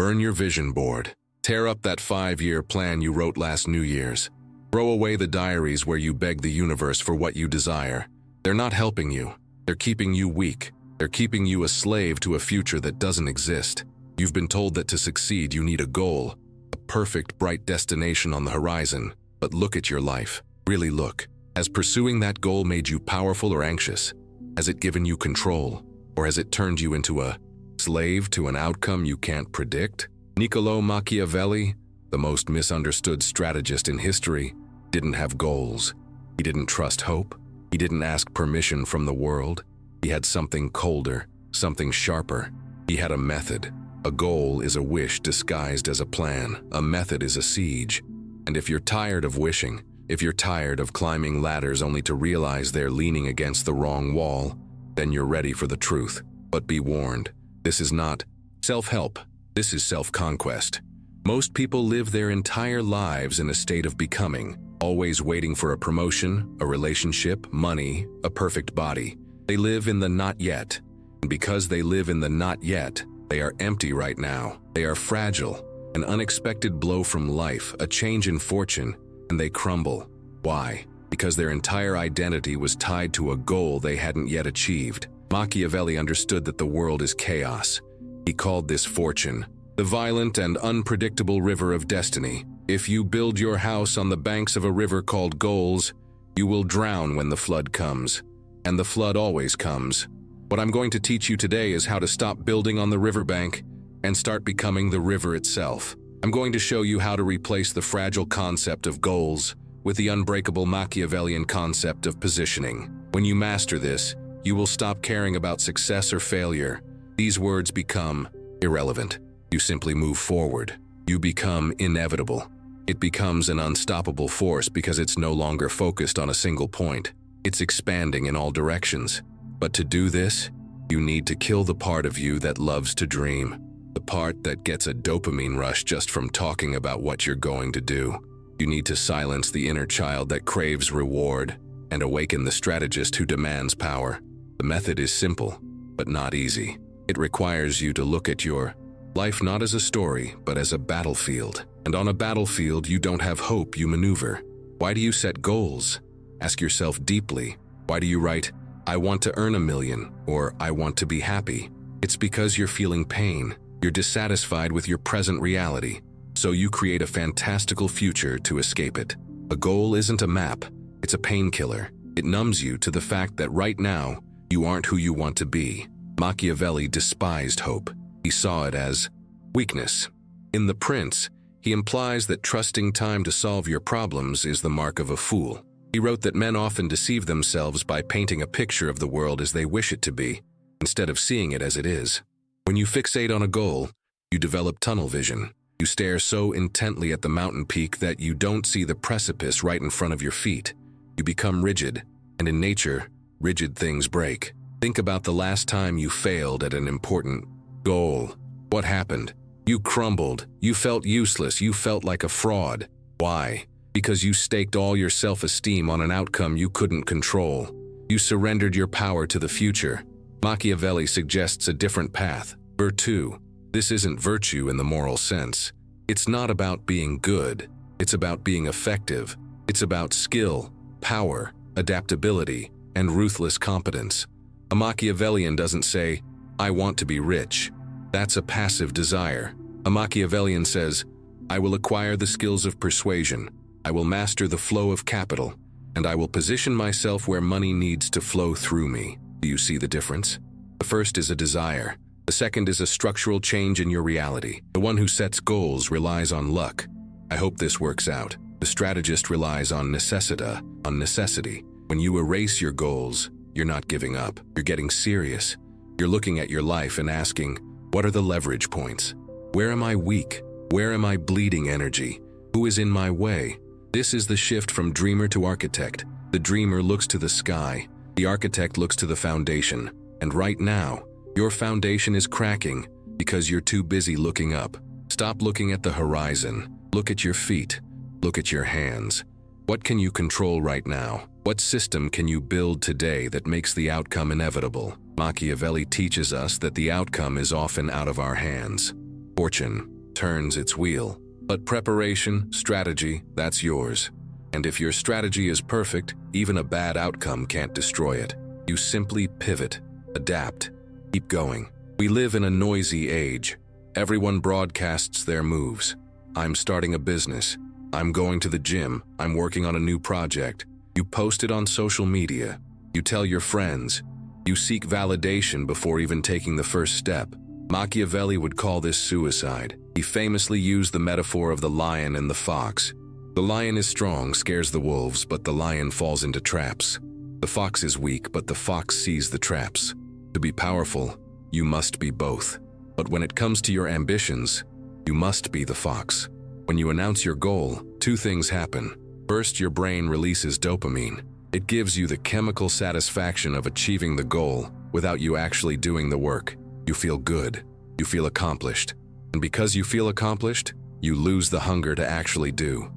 Burn your vision board. Tear up that 5-year plan you wrote last New Year's. Throw away the diaries where you beg the universe for what you desire. They're not helping you. They're keeping you weak. They're keeping you a slave to a future that doesn't exist. You've been told that to succeed you need a goal, a perfect, bright destination on the horizon. But look at your life. Really look. Has pursuing that goal made you powerful or anxious? Has it given you control? Or has it turned you into a slave to an outcome you can't predict? Niccolo Machiavelli, the most misunderstood strategist in history, didn't have goals. He didn't trust hope. He didn't ask permission from the world. He had something colder, something sharper. He had a method. A goal is a wish disguised as a plan. A method is a siege. And if you're tired of wishing, if you're tired of climbing ladders only to realize they're leaning against the wrong wall, then you're ready for the truth. But be warned, this is not self-help. This is self-conquest. Most people live their entire lives in a state of becoming, always waiting for a promotion, a relationship, money, a perfect body. They live in the not yet. And because they live in the not yet, they are empty right now. They are fragile. An unexpected blow from life, a change in fortune, and they crumble. Why? Because their entire identity was tied to a goal they hadn't yet achieved. Machiavelli understood that the world is chaos. He called this fortune, the violent and unpredictable river of destiny. If you build your house on the banks of a river called goals, you will drown when the flood comes. And the flood always comes. What I'm going to teach you today is how to stop building on the riverbank and start becoming the river itself. I'm going to show you how to replace the fragile concept of goals with the unbreakable Machiavellian concept of positioning. When you master this, you will stop caring about success or failure. These words become irrelevant. You simply move forward. You become inevitable. It becomes an unstoppable force because it's no longer focused on a single point. It's expanding in all directions. But to do this, you need to kill the part of you that loves to dream. The part that gets a dopamine rush just from talking about what you're going to do. You need to silence the inner child that craves reward and awaken the strategist who demands power. The method is simple, but not easy. It requires you to look at your life not as a story, but as a battlefield. And on a battlefield, you don't have hope, you maneuver. Why do you set goals? Ask yourself deeply. Why do you write, "I want to earn $1 million," or "I want to be happy"? It's because you're feeling pain. You're dissatisfied with your present reality. So you create a fantastical future to escape it. A goal isn't a map. It's a painkiller. It numbs you to the fact that right now, you aren't who you want to be. Machiavelli despised hope. He saw it as weakness. In The Prince, he implies that trusting time to solve your problems is the mark of a fool. He wrote that men often deceive themselves by painting a picture of the world as they wish it to be, instead of seeing it as it is. When you fixate on a goal, you develop tunnel vision. You stare so intently at the mountain peak that you don't see the precipice right in front of your feet. You become rigid, and in nature, rigid things break. Think about the last time you failed at an important goal. What happened? You crumbled. You felt useless. You felt like a fraud. Why? Because you staked all your self-esteem on an outcome you couldn't control. You surrendered your power to the future. Machiavelli suggests a different path. Virtue. This isn't virtue in the moral sense. It's not about being good. It's about being effective. It's about skill, power, adaptability, and ruthless competence. A Machiavellian doesn't say, "I want to be rich." That's a passive desire. A Machiavellian says, "I will acquire the skills of persuasion. I will master the flow of capital, and I will position myself where money needs to flow through me." Do you see the difference? The first is a desire. The second is a structural change in your reality. The one who sets goals relies on luck. I hope this works out. The strategist relies on necessity. When you erase your goals, you're not giving up. You're getting serious. You're looking at your life and asking, what are the leverage points? Where am I weak? Where am I bleeding energy? Who is in my way? This is the shift from dreamer to architect. The dreamer looks to the sky. The architect looks to the foundation. And right now, your foundation is cracking because you're too busy looking up. Stop looking at the horizon. Look at your feet. Look at your hands. What can you control right now? What system can you build today that makes the outcome inevitable? Machiavelli teaches us that the outcome is often out of our hands. Fortune turns its wheel. But preparation, strategy, that's yours. And if your strategy is perfect, even a bad outcome can't destroy it. You simply pivot, adapt, keep going. We live in a noisy age. Everyone broadcasts their moves. I'm starting a business. I'm going to the gym. I'm working on a new project. You post it on social media. You tell your friends. You seek validation before even taking the first step. Machiavelli would call this suicide. He famously used the metaphor of the lion and the fox. The lion is strong, scares the wolves, but the lion falls into traps. The fox is weak, but the fox sees the traps. To be powerful, you must be both. But when it comes to your ambitions, you must be the fox. When you announce your goal, two things happen. First, your brain releases dopamine. It gives you the chemical satisfaction of achieving the goal without you actually doing the work. You feel good. You feel accomplished. And because you feel accomplished, you lose the hunger to actually do.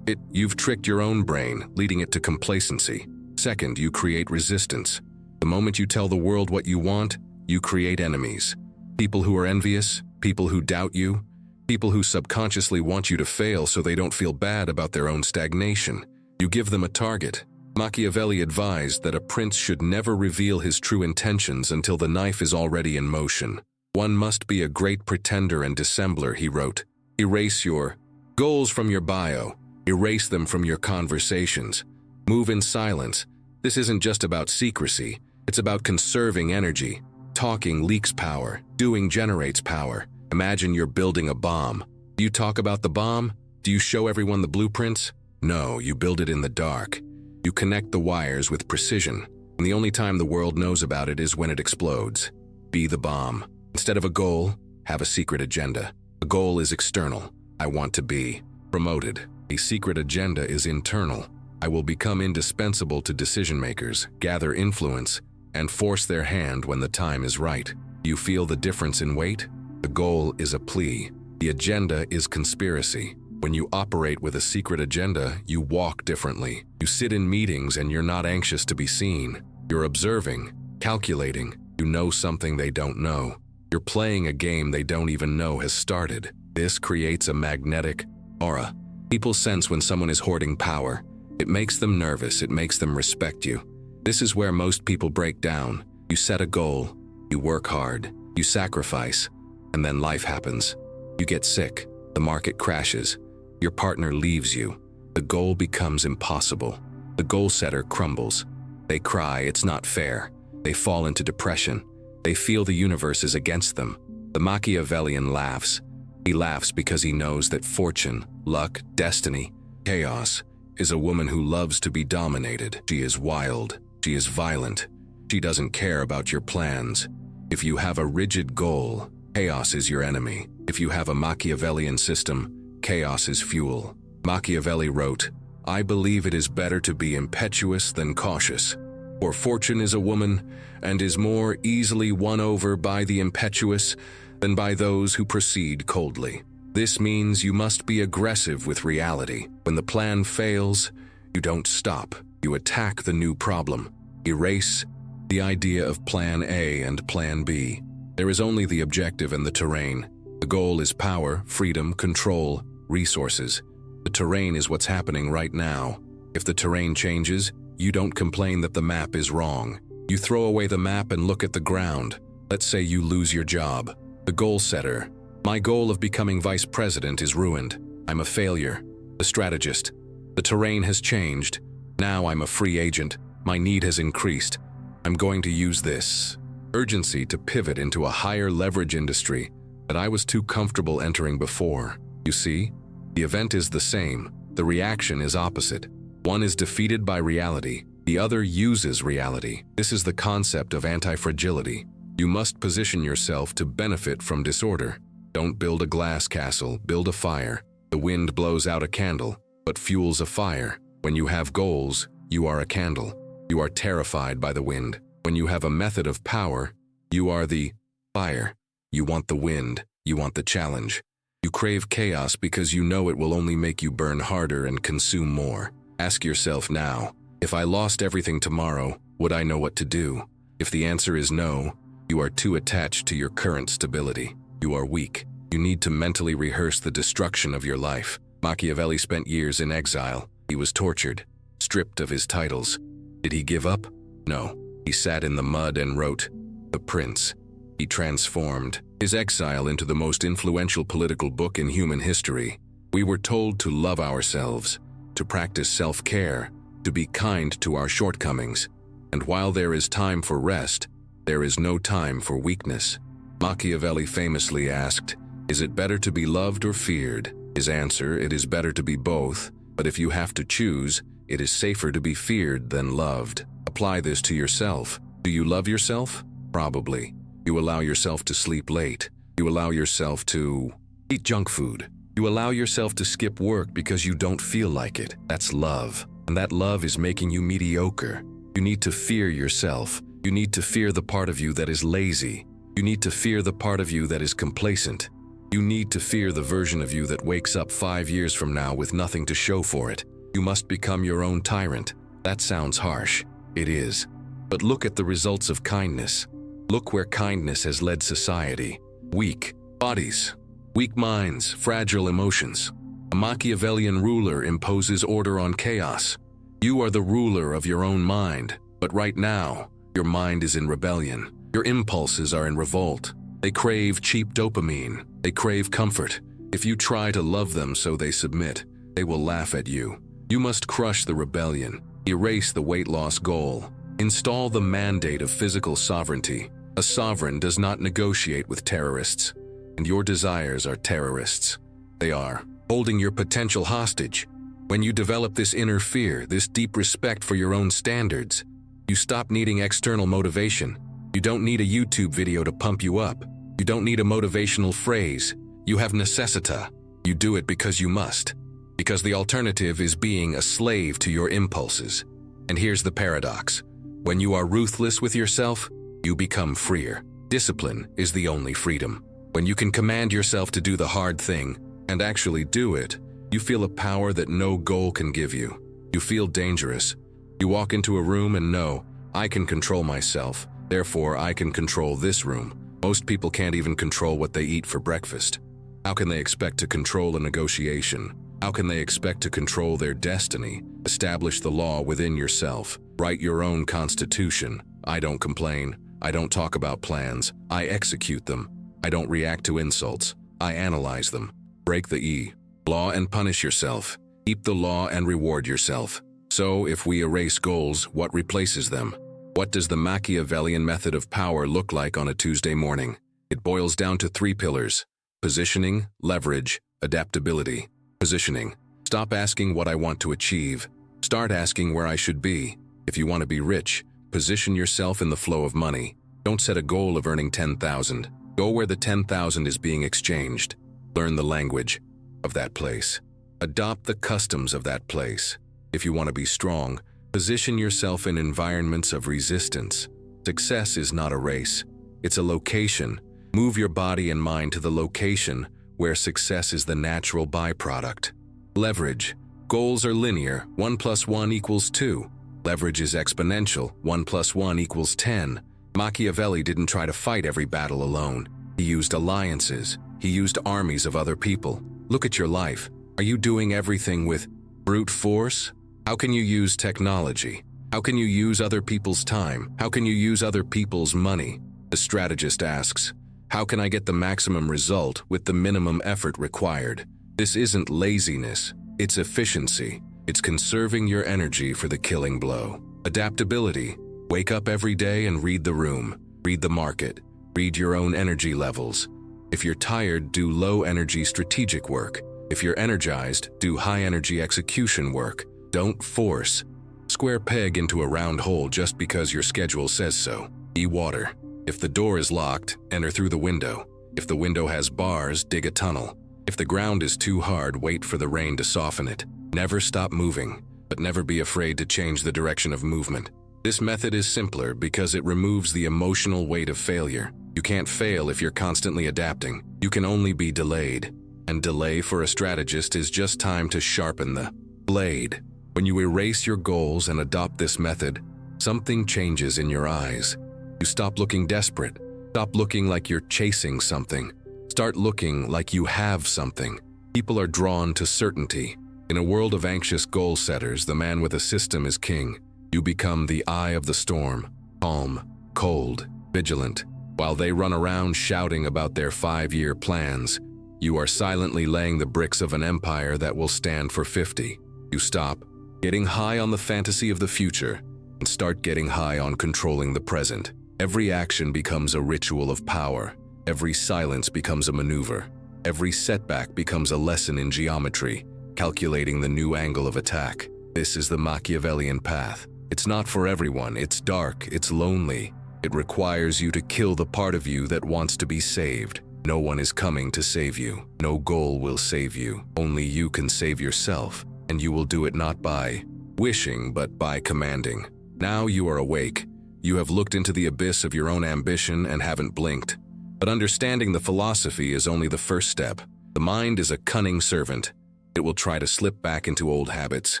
You've tricked your own brain, leading it to complacency. Second, you create resistance. The moment you tell the world what you want, you create enemies. People who are envious, people who doubt you, people who subconsciously want you to fail so they don't feel bad about their own stagnation. You give them a target. Machiavelli advised that a prince should never reveal his true intentions until the knife is already in motion. One must be a great pretender and dissembler, he wrote. Erase your goals from your bio. Erase them from your conversations. Move in silence. This isn't just about secrecy. It's about conserving energy. Talking leaks power. Doing generates power. Imagine you're building a bomb. Do you talk about the bomb? Do you show everyone the blueprints? No, you build it in the dark. You connect the wires with precision, and the only time the world knows about it is when it explodes. Be the bomb. Instead of a goal, have a secret agenda. A goal is external. I want to be promoted. A secret agenda is internal. I will become indispensable to decision makers, gather influence, and force their hand when the time is right. You feel the difference in weight? The goal is a plea. The agenda is conspiracy. When you operate with a secret agenda, you walk differently. You sit in meetings and you're not anxious to be seen. You're observing, calculating. You know something they don't know. You're playing a game they don't even know has started. This creates a magnetic aura. People sense when someone is hoarding power. It makes them nervous. It makes them respect you. This is where most people break down. You set a goal. You work hard. You sacrifice. And then life happens. You get sick. The market crashes. Your partner leaves you. The goal becomes impossible. The goal setter crumbles. They cry, it's not fair. They fall into depression. They feel the universe is against them. The Machiavellian laughs. He laughs because he knows that fortune, luck, destiny, chaos is a woman who loves to be dominated. She is wild. She is violent. She doesn't care about your plans. If you have a rigid goal, chaos is your enemy. If you have a Machiavellian system, chaos is fuel. Machiavelli wrote, I believe it is better to be impetuous than cautious. For fortune is a woman and is more easily won over by the impetuous than by those who proceed coldly. This means you must be aggressive with reality. When the plan fails, you don't stop. You attack the new problem. Erase the idea of plan A and plan B. There is only the objective and the terrain. The goal is power, freedom, control, resources. The terrain is what's happening right now. If the terrain changes, you don't complain that the map is wrong. You throw away the map and look at the ground. Let's say you lose your job. The goal setter. My goal of becoming vice president is ruined. I'm a failure. The strategist. The terrain has changed. Now I'm a free agent. My need has increased. I'm going to use this urgency to pivot into a higher leverage industry that I was too comfortable entering before. You see, the event is the same. The reaction is opposite. One is defeated by reality. The other uses reality. This is the concept of anti-fragility. You must position yourself to benefit from disorder. Don't build a glass castle, build a fire. The wind blows out a candle, but fuels a fire. When you have goals, you are a candle. You are terrified by the wind. When you have a method of power, you are the fire. You want the wind. You want the challenge. You crave chaos because you know it will only make you burn harder and consume more. Ask yourself now, if I lost everything tomorrow, would I know what to do? If the answer is no, you are too attached to your current stability. You are weak. You need to mentally rehearse the destruction of your life. Machiavelli spent years in exile. He was tortured, stripped of his titles. Did he give up? No. He sat in the mud and wrote, The Prince. He transformed his exile into the most influential political book in human history. We were told to love ourselves, to practice self-care, to be kind to our shortcomings. And while there is time for rest, there is no time for weakness. Machiavelli famously asked, Is it better to be loved or feared? His answer, it is better to be both, but if you have to choose, it is safer to be feared than loved. Apply this to yourself. Do you love yourself? Probably. You allow yourself to sleep late. You allow yourself to eat junk food. You allow yourself to skip work because you don't feel like it. That's love. And that love is making you mediocre. You need to fear yourself. You need to fear the part of you that is lazy. You need to fear the part of you that is complacent. You need to fear the version of you that wakes up 5 years from now with nothing to show for it. You must become your own tyrant. That sounds harsh. It is. But look at the results of kindness. Look where kindness has led society. Weak bodies, weak minds, fragile emotions. A Machiavellian ruler imposes order on chaos. You are the ruler of your own mind, but right now, your mind is in rebellion. Your impulses are in revolt. They crave cheap dopamine. They crave comfort. If you try to love them so they submit, they will laugh at you. You must crush the rebellion. Erase the weight loss goal. Install the mandate of physical sovereignty. A sovereign does not negotiate with terrorists, and your desires are terrorists. They are holding your potential hostage. When you develop this inner fear, this deep respect for your own standards, you stop needing external motivation. You don't need a YouTube video to pump you up. You don't need a motivational phrase. You have necessita. You do it because you must. Because the alternative is being a slave to your impulses. And here's the paradox. When you are ruthless with yourself, you become freer. Discipline is the only freedom. When you can command yourself to do the hard thing and actually do it, you feel a power that no goal can give you. You feel dangerous. You walk into a room and know, I can control myself, therefore I can control this room. Most people can't even control what they eat for breakfast. How can they expect to control a negotiation? How can they expect to control their destiny? Establish the law within yourself. Write your own constitution. I don't complain. I don't talk about plans. I execute them. I don't react to insults. I analyze them. Break the E. Law and punish yourself. Keep the law and reward yourself. So, if we erase goals, what replaces them? What does the Machiavellian method of power look like on a Tuesday morning? It boils down to 3 pillars: positioning, leverage, adaptability. Positioning. Stop asking what I want to achieve. Start asking where I should be. If you want to be rich, position yourself in the flow of money. Don't set a goal of earning 10,000. Go where the 10,000 is being exchanged. Learn the language of that place. Adopt the customs of that place. If you want to be strong, position yourself in environments of resistance. Success is not a race. It's a location. Move your body and mind to the location where success is the natural byproduct. Leverage. Goals are linear. 1 + 1 = 2. Leverage is exponential. 1 + 1 = 10. Machiavelli didn't try to fight every battle alone. He used alliances. He used armies of other people. Look at your life. Are you doing everything with brute force? How can you use technology? How can you use other people's time? How can you use other people's money? The strategist asks, how can I get the maximum result with the minimum effort required? This isn't laziness, it's efficiency. It's conserving your energy for the killing blow. Adaptability. Wake up every day and read the room. Read the market. Read your own energy levels. If you're tired, do low-energy strategic work. If you're energized, do high-energy execution work. Don't force. Square peg into a round hole just because your schedule says so. Be water. If the door is locked, enter through the window. If the window has bars, dig a tunnel. If the ground is too hard, wait for the rain to soften it. Never stop moving, but never be afraid to change the direction of movement. This method is simpler because it removes the emotional weight of failure. You can't fail if you're constantly adapting. You can only be delayed. And delay for a strategist is just time to sharpen the blade. When you erase your goals and adopt this method, something changes in your eyes. You stop looking desperate. Stop looking like you're chasing something. Start looking like you have something. People are drawn to certainty. In a world of anxious goal setters, the man with a system is king. You become the eye of the storm, calm, cold, vigilant. While they run around shouting about their 5-year plans, you are silently laying the bricks of an empire that will stand for 50. You stop getting high on the fantasy of the future and start getting high on controlling the present. Every action becomes a ritual of power. Every silence becomes a maneuver. Every setback becomes a lesson in geometry, calculating the new angle of attack. This is the Machiavellian path. It's not for everyone. It's dark. It's lonely. It requires you to kill the part of you that wants to be saved. No one is coming to save you. No goal will save you. Only you can save yourself, and you will do it not by wishing, but by commanding. Now you are awake. You have looked into the abyss of your own ambition and haven't blinked. But understanding the philosophy is only the first step. The mind is a cunning servant. It will try to slip back into old habits.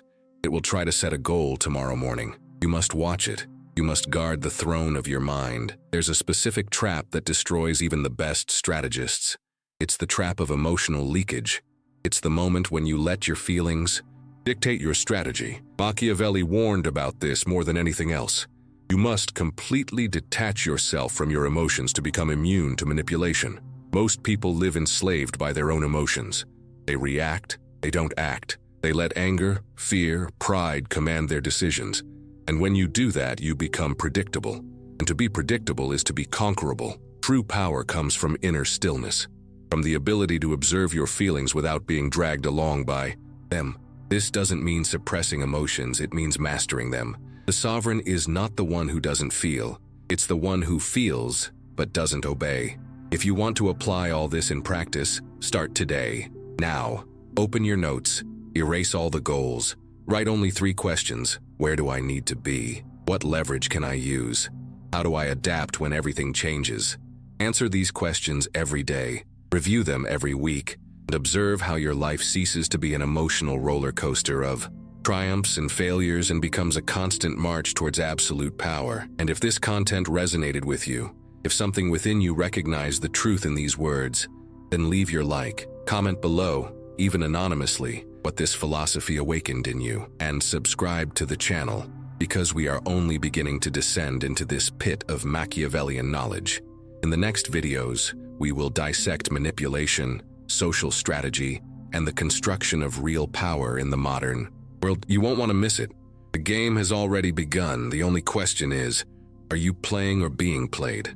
It will try to set a goal tomorrow morning. You must watch it. You must guard the throne of your mind. There's a specific trap that destroys even the best strategists. It's the trap of emotional leakage. It's the moment when you let your feelings dictate your strategy. Machiavelli warned about this more than anything else. You must completely detach yourself from your emotions to become immune to manipulation. Most people live enslaved by their own emotions. They react, they don't act. They let anger, fear, pride command their decisions. And when you do that, you become predictable. And to be predictable is to be conquerable. True power comes from inner stillness, from the ability to observe your feelings without being dragged along by them. This doesn't mean suppressing emotions, it means mastering them. The sovereign is not the one who doesn't feel. It's the one who feels, but doesn't obey. If you want to apply all this in practice, start today. Now, open your notes, erase all the goals. Write only 3 questions. Where do I need to be? What leverage can I use? How do I adapt when everything changes? Answer these questions every day. Review them every week, and observe how your life ceases to be an emotional roller coaster of triumphs and failures and becomes a constant march towards absolute power. And if this content resonated with you, if something within you recognized the truth in these words, then leave your like, comment below, even anonymously, what this philosophy awakened in you, and subscribe to the channel, because we are only beginning to descend into this pit of Machiavellian knowledge. In the next videos, we will dissect manipulation, social strategy, and the construction of real power in the modern world. You won't want to miss it. The game has already begun. The only question is, are you playing or being played?